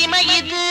சீமை இது.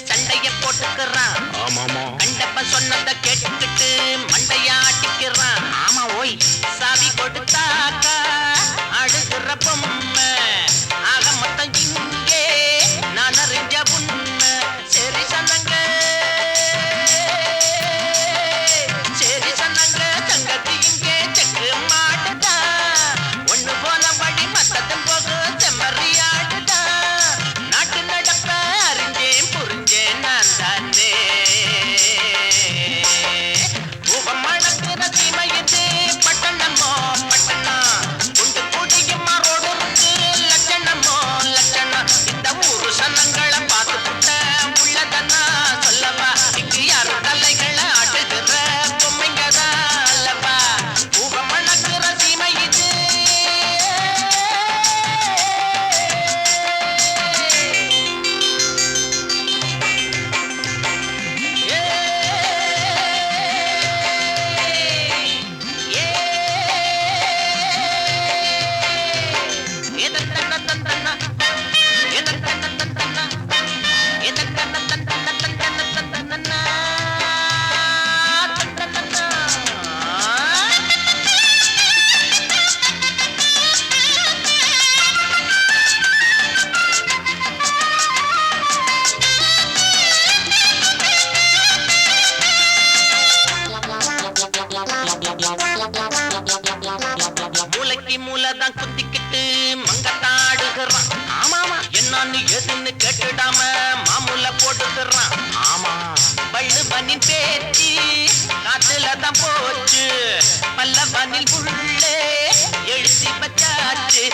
சண்டைய போட்டுக்கிறான். கண்டப்ப சொன்னத கேட்டுக்கிட்டு மண்டையாட்டிக்கிறான். ஆமா ஓய் சாவி கொடுத்தாக்கா அழுகுற பொம்மை. ஆக மொத்தம் இங்கே நான் அறிஞ்ச உண்மை. சரி சொன்னங்க சங்கதி இங்கே செக்கு மாட்டுதா. ஒண்ணு போன வழி மத்ததும் போக செம்மறியாடுதா. நாட்டு நடப்ப அறிஞ்சேன் புரிஞ்சேன் நான் தானே. பூவம் மணக்கிற சீமை இது பட்டணமோ பட்டணம். குண்டு கூடியுமா ரோடு இருக்கு லட்சணமோ லட்சணம். இந்த ஊரு சனங்களை பார்த்து புட்ட உள்ளதனா சொல்லவா. இங்கு யாரும் தலைகளை ஆட்டுகிற பொம்மைங்கதான் அல்லவா. பூவம் மணக்கிற சீமை இது. மூளைக்கு மூளைதான் குத்திக்கிட்டு மங்கத்தாடுகிறான். ஆமாமா என்னன்னு எதுன்னு கேட்டுடாம மாமூல போட்டுக்கிறான். ஆமா பள்ளுவனின் பேச்சு காத்துலதான் போச்சு. பல்லவனில் உள்ளே எழுதி வச்சாச்சு.